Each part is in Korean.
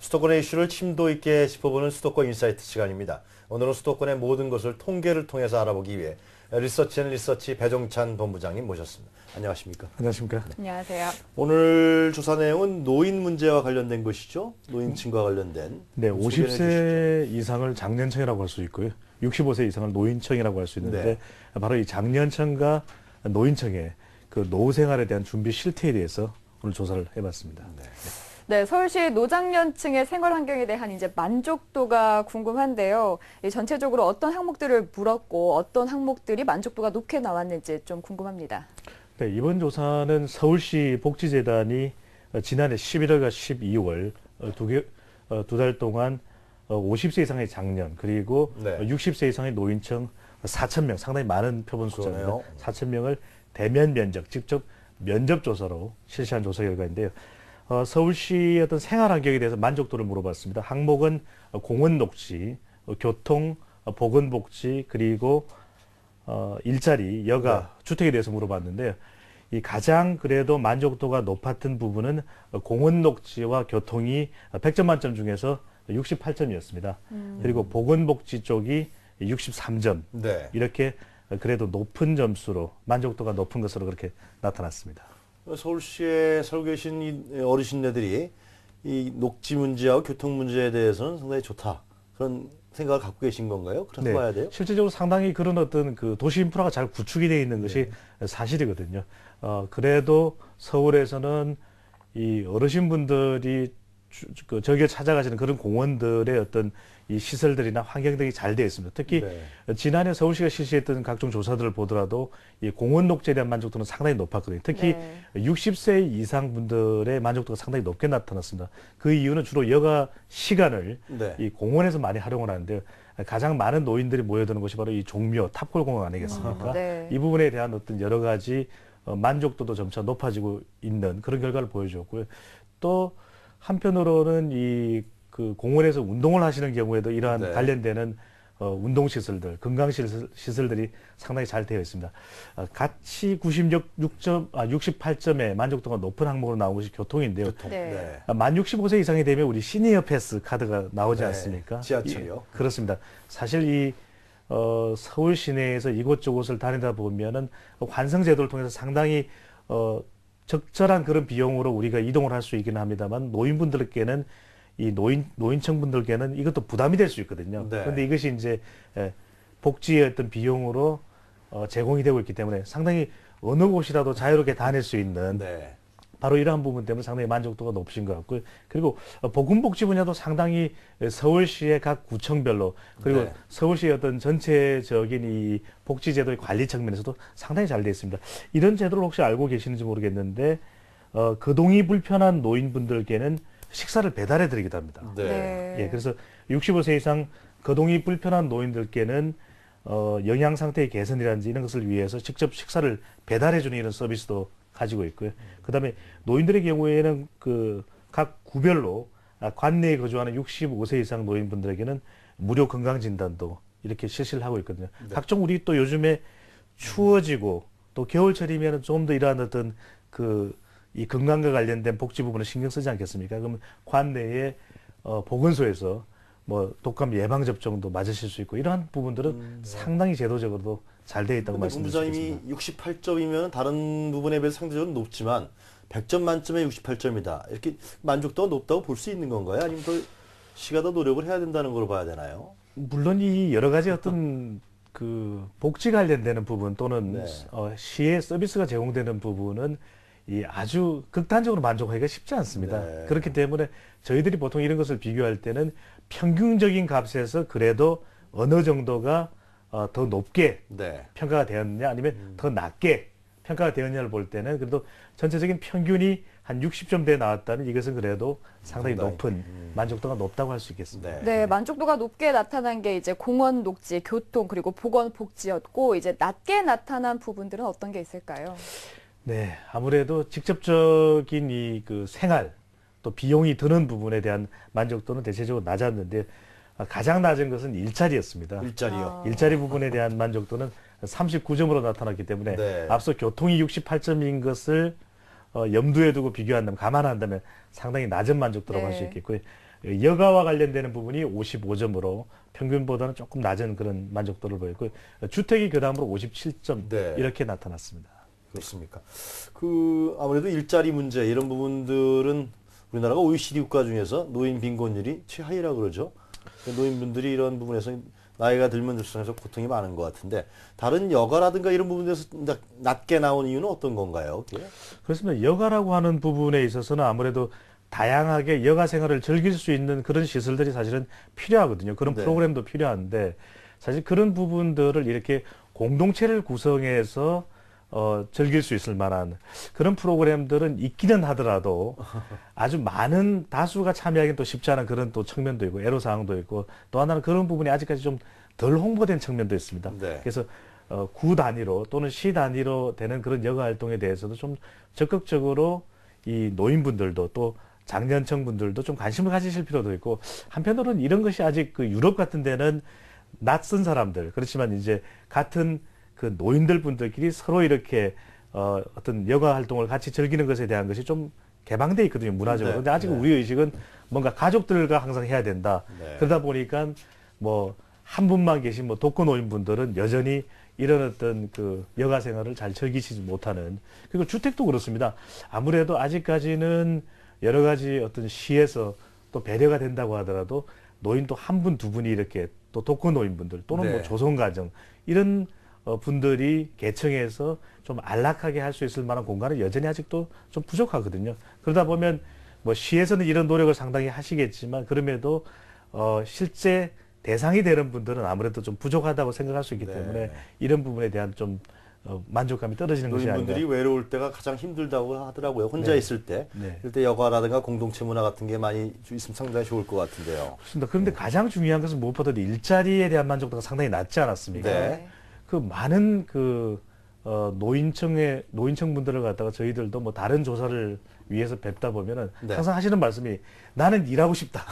수도권의 이슈를 심도 있게 짚어보는 수도권 인사이트 시간입니다. 오늘은 수도권의 모든 것을 통계를 통해서 알아보기 위해 리서치 배종찬 본부장님 모셨습니다. 안녕하십니까? 안녕하십니까? 네. 안녕하세요. 오늘 조사 내용은 노인 문제와 관련된 것이죠? 노인층과 관련된. 네, 좀 소개해 50세 이상을 장년층이라고 할 수 있고요. 65세 이상을 노인층이라고 할 수 있는데 바로 이 장년층과 노인층의 그 노후 생활에 대한 준비 실태에 대해서 오늘 조사를 해봤습니다. 네, 서울시 노장년층의 생활 환경에 대한 이제 만족도가 궁금한데요. 전체적으로 어떤 항목들을 물었고 어떤 항목들이 만족도가 높게 나왔는지 좀 궁금합니다. 네, 이번 조사는 서울시 복지재단이 지난해 11월과 12월 두 달 동안 50세 이상의 장년 그리고 네. 60세 이상의 노인층 4,000명, 상당히 많은 표본 숫자입니다. 그러네요. 4,000명을 대면 면접, 직접 면접 조사로 실시한 조사 결과인데요. 서울시 어떤 생활 환경에 대해서 만족도를 물어봤습니다. 항목은 공원 녹지, 교통, 보건복지, 그리고 일자리, 여가, 주택에 대해서 물어봤는데요. 이 가장 그래도 만족도가 높았던 부분은 공원 녹지와 교통이 100점 만점 중에서 68점이었습니다. 그리고 보건복지 쪽이 63점. 네. 이렇게 그래도 높은 점수로 만족도가 높은 것으로 그렇게 나타났습니다. 서울시에 살고 계신 이 어르신네들이 이 녹지 문제와 교통 문제에 대해서는 상당히 좋다. 그런 생각을 갖고 계신 건가요? 그렇게 봐야 돼요? 실질적으로 상당히 그런 어떤 그 도시 인프라가 잘 구축이 되어 있는 것이 사실이거든요. 그래도 서울에서는 이 어르신분들이 저기에 찾아가시는 그런 공원들의 어떤 이 시설들이나 환경 등이 잘 되어 있습니다. 특히 지난해 서울시가 실시했던 각종 조사들을 보더라도 이 공원 녹지에 대한 만족도는 상당히 높았거든요. 특히 60세 이상 분들의 만족도가 상당히 높게 나타났습니다. 그 이유는 주로 여가 시간을 이 공원에서 많이 활용을 하는데요. 가장 많은 노인들이 모여드는 곳이 바로 이 종묘 탑골공원 아니겠습니까? 이 부분에 대한 어떤 여러 가지 만족도도 점차 높아지고 있는 그런 결과를 보여주었고요. 또 한편으로는 이 그 공원에서 운동을 하시는 경우에도 이러한 관련되는 운동시설들, 건강시설들이 상당히 잘 되어 있습니다. 같이 68점의 만족도가 높은 항목으로 나온 것이 교통인데요. 만 65세 이상이 되면 우리 시니어 패스 카드가 나오지 않습니까? 지하철이요. 그렇습니다. 사실 이 서울 시내에서 이곳저곳을 다니다 보면은 환승제도를 통해서 상당히 적절한 그런 비용으로 우리가 이동을 할 수 있기는 합니다만 노인분들께는 이 노인층분들께는 이것도 부담이 될 수 있거든요. 그런데 이것이 이제 복지의 어떤 비용으로 제공이 되고 있기 때문에 상당히 어느 곳이라도 자유롭게 다닐 수 있는 바로 이러한 부분 때문에 상당히 만족도가 높으신 것 같고요. 그리고 보건복지 분야도 상당히 서울시의 각 구청별로 그리고 서울시의 어떤 전체적인 이 복지제도의 관리 측면에서도 상당히 잘 되어 있습니다. 이런 제도를 혹시 알고 계시는지 모르겠는데 거동이 불편한 노인분들께는 식사를 배달해 드리기도 합니다. 예, 그래서 65세 이상 거동이 불편한 노인들께는 영양 상태의 개선이라든지 이런 것을 위해서 직접 식사를 배달해 주는 이런 서비스도 가지고 있고요. 그다음에 노인들의 경우에는 그 각 구별로 관내에 거주하는 65세 이상 노인분들에게는 무료 건강 진단도 이렇게 실시를 하고 있거든요. 각종 우리 또 요즘에 추워지고 또 겨울철이면 좀 더 이러한 어떤 이 건강과 관련된 복지 부분을 신경 쓰지 않겠습니까? 그러면 관내에 보건소에서 뭐 독감 예방 접종도 맞으실 수 있고 이러한 부분들은 상당히 제도적으로도 잘 되어 있다고 말씀드리겠습니다. 본부장님이 68점이면 다른 부분에 비해서 상대적으로 높지만 100점 만점에 68점이다. 이렇게 만족도가 높다고 볼 수 있는 건가요? 아니면 더 시가 더 노력을 해야 된다는 걸로 봐야 되나요? 물론 이 여러 가지 어떤 그 복지 관련되는 부분 또는 시의 서비스가 제공되는 부분은 이 아주 극단적으로 만족하기가 쉽지 않습니다. 그렇기 때문에 저희들이 보통 이런 것을 비교할 때는 평균적인 값에서 그래도 어느 정도가 더 높게 평가가 되었느냐 아니면 더 낮게 평가가 되었냐를 볼 때는 그래도 전체적인 평균이 한 60점대에 나왔다면 이것은 그래도 상당히 높은 만족도가 높다고 할 수 있겠습니다. 네, 만족도가 높게 나타난 게 이제 공원 녹지, 교통 그리고 보건 복지였고 이제 낮게 나타난 부분들은 어떤 게 있을까요? 네, 아무래도 직접적인 이 그 생활 또 비용이 드는 부분에 대한 만족도는 대체적으로 낮았는데 가장 낮은 것은 일자리였습니다. 일자리 부분에 대한 만족도는 39점으로 나타났기 때문에 앞서 교통이 68점인 것을 염두에 두고 비교한다면, 감안한다면 상당히 낮은 만족도라고 할 수 네. 있겠고요. 여가와 관련되는 부분이 55점으로 평균보다는 조금 낮은 그런 만족도를 보였고요. 주택이 그 다음으로 57점 네. 이렇게 나타났습니다. 그렇습니까? 아무래도 일자리 문제 이런 부분들은 우리나라가 OECD 국가 중에서 노인 빈곤율이 최하위라 그러죠. 노인분들이 이런 부분에서 나이가 들면 들수록 고통이 많은 것 같은데 다른 여가라든가 이런 부분에서 낮게 나온 이유는 어떤 건가요? 그게? 그렇습니다. 여가라고 하는 부분에 있어서는 아무래도 다양하게 여가 생활을 즐길 수 있는 그런 시설들이 사실은 필요하거든요. 그런 네. 프로그램도 필요한데 사실 그런 부분들을 이렇게 공동체를 구성해서 즐길 수 있을 만한 그런 프로그램들은 있기는 하더라도 아주 많은 다수가 참여하기는 또 쉽지 않은 그런 또 측면도 있고 애로사항도 있고 또 하나는 그런 부분이 아직까지 좀 덜 홍보된 측면도 있습니다. 네. 그래서 구 단위로 또는 시 단위로 되는 그런 여가 활동에 대해서도 좀 적극적으로 이 노인분들도 또 장년층 분들도 좀 관심을 가지실 필요도 있고 한편으로는 이런 것이 아직 그 유럽 같은 데는 낯선 사람들 그렇지만 이제 같은 그 노인들 분들끼리 서로 이렇게 어떤 여가 활동을 같이 즐기는 것에 대한 것이 좀 개방돼 있거든요, 문화적으로. 네, 근데 아직 네. 우리 의식은 뭔가 가족들과 항상 해야 된다. 네. 그러다 보니까 뭐 한 분만 계신 뭐 독거 노인 분들은 여전히 이런 어떤 그 여가 생활을 잘 즐기시지 못하는. 그리고 주택도 그렇습니다. 아무래도 아직까지는 여러 가지 어떤 시에서 또 배려가 된다고 하더라도 노인도 한 분, 두 분이 이렇게 또 독거 노인분들 또는 네. 뭐 조선가정 이런 분들이 계층에서 좀 안락하게 할 수 있을 만한 공간은 여전히 아직도 좀 부족하거든요. 그러다 보면 뭐 시에서는 이런 노력을 상당히 하시겠지만 그럼에도 실제 대상이 되는 분들은 아무래도 좀 부족하다고 생각할 수 있기 네. 때문에 이런 부분에 대한 좀 만족감이 떨어지는 것이 아닌가. 노인분들이 외로울 때가 가장 힘들다고 하더라고요. 혼자 네. 있을 때. 네. 이럴 때 여가라든가 공동체 문화 같은 게 많이 있으면 상당히 좋을 것 같은데요. 그렇습니다. 그런데 가장 중요한 것은 무엇보다도 일자리에 대한 만족도가 상당히 낮지 않았습니까? 네. 그 많은 그 노인층 분들을 갖다가 저희들도 뭐 다른 조사를 위해서 뵙다 보면은 네. 항상 하시는 말씀이 나는 일하고 싶다.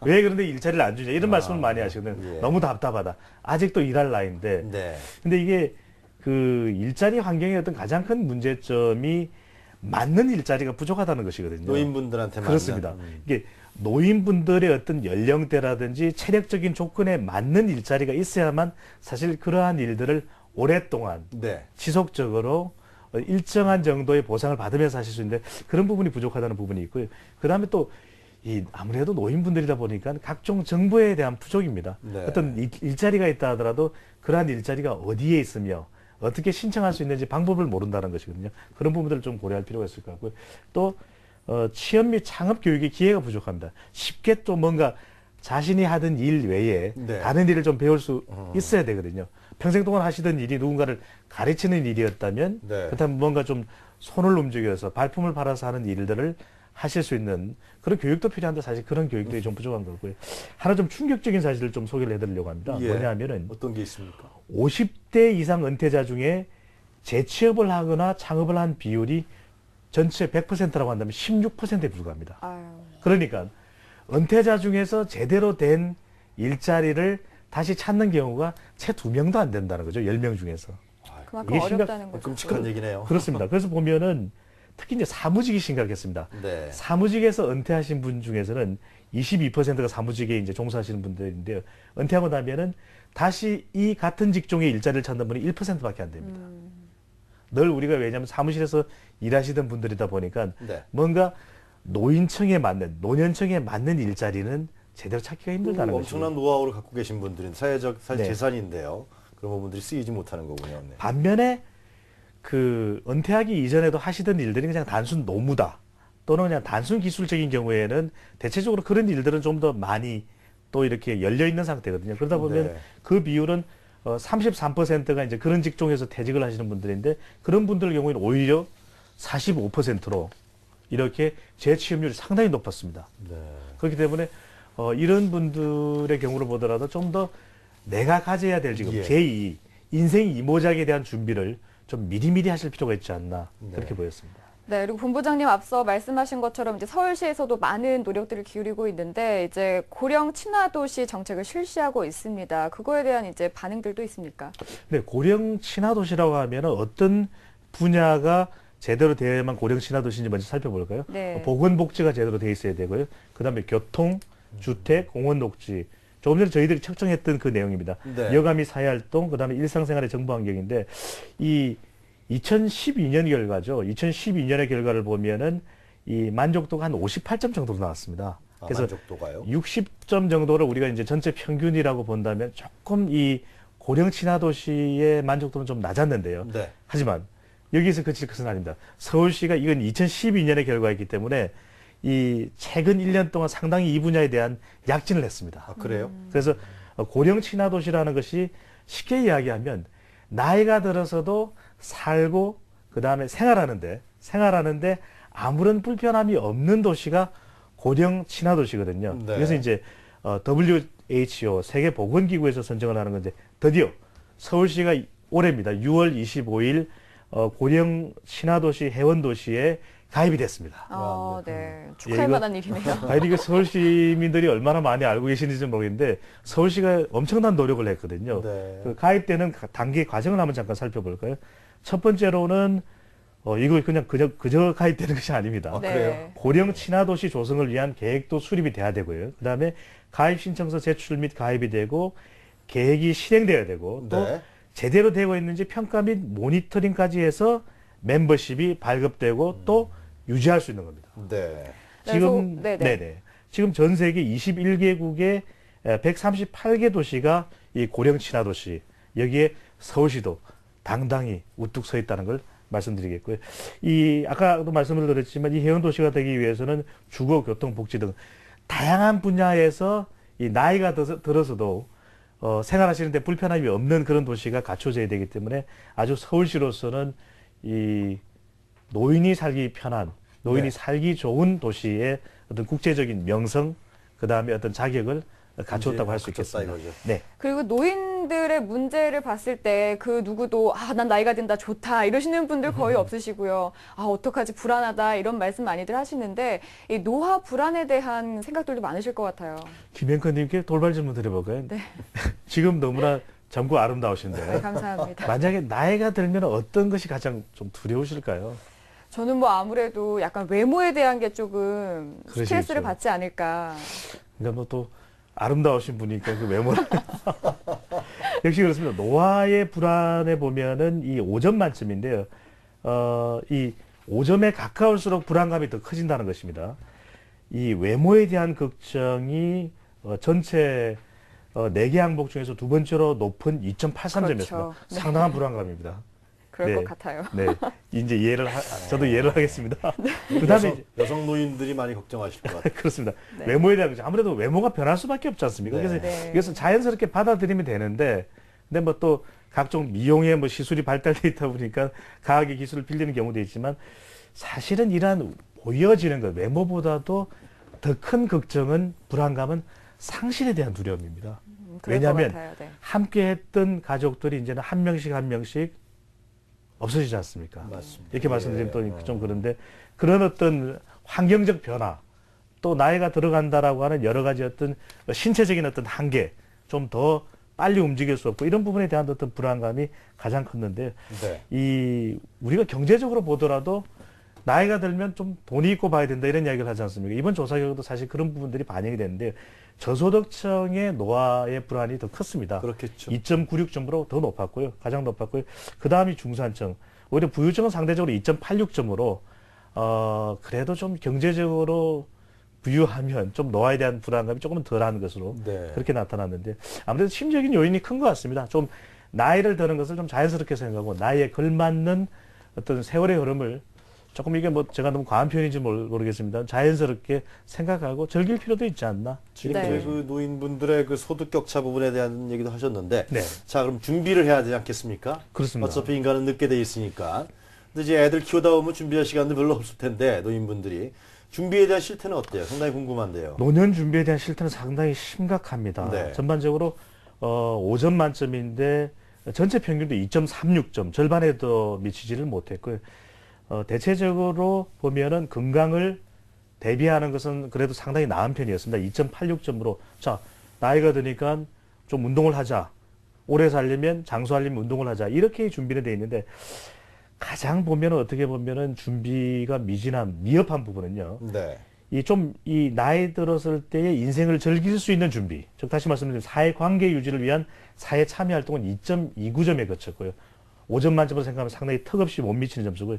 왜 그런데 일자리를 안 주냐 이런 말씀을 많이 하시거든요. 예. 너무 답답하다. 아직도 일할 나이인데. 네. 근데 이게 그 일자리 환경의 어떤 가장 큰 문제점이 맞는 일자리가 부족하다는 것이거든요. 노인분들한테 그렇습니다. 맞는, 이게 노인분들의 어떤 연령대라든지 체력적인 조건에 맞는 일자리가 있어야만 사실 그러한 일들을 오랫동안 네. 지속적으로 일정한 정도의 보상을 받으면서 하실 수 있는데 그런 부분이 부족하다는 부분이 있고요. 그다음에 또 이 아무래도 노인분들이다 보니까 각종 정보에 대한 부족입니다. 네. 어떤 일자리가 있다 하더라도 그러한 일자리가 어디에 있으며 어떻게 신청할 수 있는지 방법을 모른다는 것이거든요. 그런 부분들을 좀 고려할 필요가 있을 것 같고요. 또 취업 및 창업 교육의 기회가 부족합니다. 쉽게 또 뭔가 자신이 하던 일 외에 네. 다른 일을 좀 배울 수 있어야 되거든요. 평생 동안 하시던 일이 누군가를 가르치는 일이었다면 네. 그렇다면 뭔가 좀 손을 움직여서 발품을 팔아서 하는 일들을 하실 수 있는 그런 교육도 필요한데 사실 그런 교육들이 좀 부족한 거고요. 하나 좀 충격적인 사실을 좀 소개를 해드리려고 합니다. 예. 뭐냐면은 어떤 게 있습니까? 50대 이상 은퇴자 중에 재취업을 하거나 창업을 한 비율이 전체 100%라고 한다면 16%에 불과합니다. 아유. 그러니까 은퇴자 중에서 제대로 된 일자리를 다시 찾는 경우가 채 2명도 안 된다는 거죠. 10명 중에서. 그만큼 이게 어렵다는 거죠. 끔찍한 얘기네요. 그렇습니다. 그래서 보면은 특히 이제 사무직이 심각했습니다. 네. 사무직에서 은퇴하신 분 중에서는 22%가 사무직에 이제 종사하시는 분들인데요. 은퇴하고 나면은 다시 이 같은 직종의 일자리를 찾는 분이 1%밖에 안 됩니다. 늘 우리가 왜냐하면 사무실에서 일하시던 분들이다 보니까 네. 뭔가 노인층에 맞는, 노년층에 맞는 일자리는 제대로 찾기가 힘들다는 거죠. 엄청난 노하우를 갖고 계신 분들인 사회적 사실 네. 재산인데요. 그런 부분들이 쓰이지 못하는 거군요. 네. 반면에 그 은퇴하기 이전에도 하시던 일들이 그냥 단순 노무다 또는 그냥 단순 기술적인 경우에는 대체적으로 그런 일들은 좀 더 많이 또 이렇게 열려 있는 상태거든요. 그러다 보면 네. 그 비율은 33%가 이제 그런 직종에서 퇴직을 하시는 분들인데 그런 분들 경우에는 오히려 45%로 이렇게 재취업률이 상당히 높았습니다. 네. 그렇기 때문에 이런 분들의 경우를 보더라도 좀 더 내가 가져야 될 지금 예. 제2 인생 이모작에 대한 준비를 좀 미리미리 하실 필요가 있지 않나 네. 그렇게 보였습니다. 네, 그리고 본부장님 앞서 말씀하신 것처럼 이제 서울시에서도 많은 노력들을 기울이고 있는데 이제 고령 친화 도시 정책을 실시하고 있습니다. 그거에 대한 이제 반응들도 있습니까? 네, 고령 친화 도시라고 하면 어떤 분야가 제대로 되어야만 고령 친화도시인지 먼저 살펴볼까요? 네. 보건복지가 제대로 돼 있어야 되고요. 그다음에 교통, 주택, 공원 녹지. 조금 전에 저희들이 측정했던 그 내용입니다. 네. 여가 및 사회활동, 그다음에 일상생활의 정보 환경인데 이 2012년 결과죠. 2012년의 결과를 보면은 이 만족도가 한 58점 정도로 나왔습니다. 그래서 만족도가요? 60점 정도를 우리가 이제 전체 평균이라고 본다면 조금 이 고령 친화 도시의 만족도는 좀 낮았는데요. 네. 하지만 여기서 그칠 것은 아닙니다. 서울시가 이건 2012년의 결과이기 때문에 이 최근 1년 동안 상당히 이 분야에 대한 약진을 했습니다. 아, 그래요? 그래서 고령 친화 도시라는 것이 쉽게 이야기하면 나이가 들어서도 살고 그다음에 생활하는데 아무런 불편함이 없는 도시가 고령 친화 도시거든요. 네. 그래서 이제 WHO 세계 보건기구에서 선정을 하는 건데 드디어 서울시가 올해입니다. 6월 25일 고령 친화 도시 회원 도시에 가입이 됐습니다. 네. 예, 축하할 이거- 만한 일이네요. 이게 서울 시민들이 얼마나 많이 알고 계시는지 모르겠는데 서울시가 엄청난 노력을 했거든요. 네. 그 가입되는 단계 과정을 한번 잠깐 살펴볼까요? 첫 번째로는 이거 그냥 그저 가입되는 것이 아닙니다. 아, 네. 그래요? 고령 친화도시 조성을 위한 계획도 수립이 돼야 되고요. 그다음에 가입 신청서 제출 및 가입이 되고 계획이 실행돼야 되고 또 네. 제대로 되고 있는지 평가 및 모니터링까지 해서 멤버십이 발급되고 또 유지할 수 있는 겁니다. 네. 지금 네네. 네네. 지금 전 세계 21개국의 138개 도시가 이 고령 친화 도시 여기에 서울시도 당당히 우뚝 서 있다는 걸 말씀드리겠고요. 이 아까도 말씀을 드렸지만 이 회원 도시가 되기 위해서는 주거, 교통, 복지 등 다양한 분야에서 이 나이가 들어서도 생활하시는데 불편함이 없는 그런 도시가 갖춰져야 되기 때문에 아주 서울시로서는 이 노인이 살기 편한, 노인이 네. 살기 좋은 도시의 어떤 국제적인 명성, 그 다음에 어떤 자격을 갖췄다고 할 수 갖췄다 있겠습니다. 이거죠. 네. 그리고 노인들의 문제를 봤을 때 그 누구도 난 나이가 든다 좋다 이러시는 분들 거의 없으시고요. 어떡하지 불안하다 이런 말씀 많이들 하시는데 이 노화 불안에 대한 생각들도 많으실 것 같아요. 김앵커님께 돌발 질문 드려볼까요? 네. 지금 너무나 젊고 아름다우신데 네, 감사합니다. 만약에 나이가 들면 어떤 것이 가장 좀 두려우실까요? 저는 뭐 아무래도 약간 외모에 대한 게 조금 그러시겠죠. 스트레스를 받지 않을까. 그러니까 뭐 또 아름다우신 분이니까 그 외모를 역시 그렇습니다. 노화의 불안에 보면은 이 5점 만점인데요. 이 5점에 가까울수록 불안감이 더 커진다는 것입니다. 이 외모에 대한 걱정이 전체 4개 항목 중에서 두 번째로 높은 2.83점이었습니다. 그렇죠. 네. 상당한 불안감입니다. 그럴 네. 것 같아요. 네, 이제 저도 이해를 하겠습니다. 그다음에 여성 노인들이 많이 걱정하실 것 같아요. 그렇습니다. 네. 외모에 대한 거죠. 아무래도 외모가 변할 수밖에 없지 않습니까? 네. 그래서 네. 이것은 자연스럽게 받아들이면 되는데, 근데 뭐 또 각종 미용의 뭐 시술이 발달돼 있다 보니까 과학의 기술을 빌리는 경우도 있지만 사실은 이러한 보여지는 것, 외모보다도 더 큰 걱정은 불안감은 상실에 대한 두려움입니다. 그럴 왜냐하면 것 같아요. 네. 함께 했던 가족들이 이제는 한 명씩 없어지지 않습니까? 맞습니다. 이렇게 말씀드리면 예. 또 좀 그런데 그런 어떤 환경적 변화 또 나이가 들어간다라고 하는 여러 가지 어떤 신체적인 어떤 한계 좀 더 빨리 움직일 수 없고 이런 부분에 대한 어떤 불안감이 가장 컸는데 네. 이 우리가 경제적으로 보더라도 나이가 들면 좀 돈이 있고 봐야 된다 이런 이야기를 하지 않습니까? 이번 조사 결과도 사실 그런 부분들이 반영이 되는데 저소득층의 노화의 불안이 더 컸습니다. 그렇겠죠. 2.96점으로 더 높았고요. 가장 높았고요. 그 다음이 중산층. 오히려 부유층은 상대적으로 2.86점으로 그래도 좀 경제적으로 부유하면 좀 노화에 대한 불안감이 조금은 덜한 것으로 네. 그렇게 나타났는데 아무래도 심리적인 요인이 큰 것 같습니다. 좀 나이를 드는 것을 좀 자연스럽게 생각하고 나이에 걸맞는 어떤 세월의 흐름을 조금 이게 뭐 제가 너무 과한 표현인지 모르겠습니다. 자연스럽게 생각하고 즐길 필요도 있지 않나. 지금 네. 그 노인분들의 그 소득 격차 부분에 대한 얘기도 하셨는데, 네. 자 그럼 준비를 해야 되지 않겠습니까? 그렇습니다. 어차피 인간은 늦게 돼 있으니까. 근데 이제 애들 키우다 보면 준비할 시간도 별로 없을 텐데 노인분들이 준비에 대한 실태는 어때요? 상당히 궁금한데요. 노년 준비에 대한 실태는 상당히 심각합니다. 네. 전반적으로 5점 만점인데 전체 평균도 2.36점, 절반에 더 미치지를 못했고요. 대체적으로 보면은 건강을 대비하는 것은 그래도 상당히 나은 편이었습니다. 2.86점으로 자 나이가 드니까 좀 운동을 하자. 오래 살려면 장수하려면 운동을 하자. 이렇게 준비는 돼 있는데 가장 보면은 어떻게 보면은 준비가 미흡한 부분은요. 네. 이 나이 들었을 때의 인생을 즐길 수 있는 준비. 즉 다시 말씀드리면 사회 관계 유지를 위한 사회 참여 활동은 2.29점에 그쳤고요. 5점 만점으로 생각하면 상당히 턱없이 못 미치는 점수고요.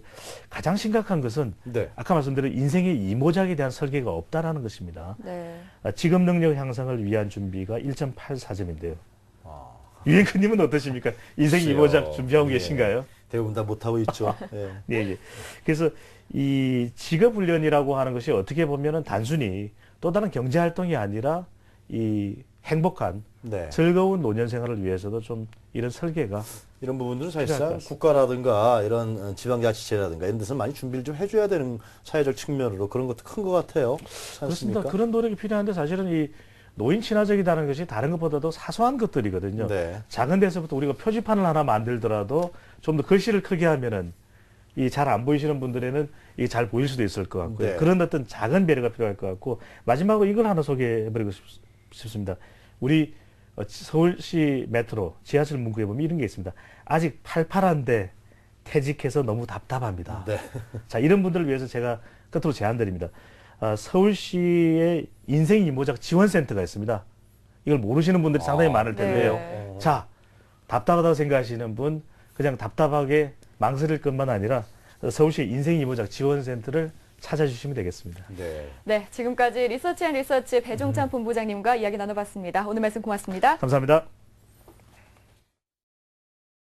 가장 심각한 것은 네. 아까 말씀드린 인생의 이모작에 대한 설계가 없다라는 것입니다. 네. 직업 능력 향상을 위한 준비가 1.84점인데요. 아, 유행크님은 어떠십니까? 인생 글쎄요. 이모작 준비하고 예. 계신가요? 대부분 다 못하고 있죠. 예. 예, 예. 그래서 이 직업훈련이라고 하는 것이 어떻게 보면은 단순히 또 다른 경제활동이 아니라 이 행복한 네. 즐거운 노년 생활을 위해서도 좀 이런 설계가 이런 부분들은 필요할 것 사실상 같습니다. 국가라든가 이런 지방자치체라든가 이런 데서 많이 준비를 좀 해줘야 되는 사회적 측면으로 그런 것도 큰 것 같아요. 그렇지 그렇습니다. 않습니까? 그런 노력이 필요한데 사실은 이 노인 친화적이라는 것이 다른 것보다도 사소한 것들이거든요. 네. 작은 데서부터 우리가 표지판을 하나 만들더라도 좀 더 글씨를 크게 하면은 이 잘 안 보이시는 분들에는 이게 잘 보일 수도 있을 것 같고요. 네. 그런 어떤 작은 배려가 필요할 것 같고 마지막으로 이걸 하나 소개해드리고 싶습니다. 우리 서울시 메트로 지하철 문구에 보면 이런 게 있습니다. 아직 팔팔한데 퇴직해서 너무 답답합니다. 네. 자, 이런 분들을 위해서 제가 끝으로 제안드립니다. 서울시의 인생 이모작 지원센터가 있습니다. 이걸 모르시는 분들이 상당히 많을 텐데요. 네. 자, 답답하다고 생각하시는 분, 그냥 답답하게 망설일 것만 아니라 서울시 인생 이모작 지원센터를 찾아주시면 되겠습니다. 네. 네, 지금까지 리서치앤리서치 배종찬 본부장님과 이야기 나눠봤습니다. 오늘 말씀 고맙습니다. 감사합니다.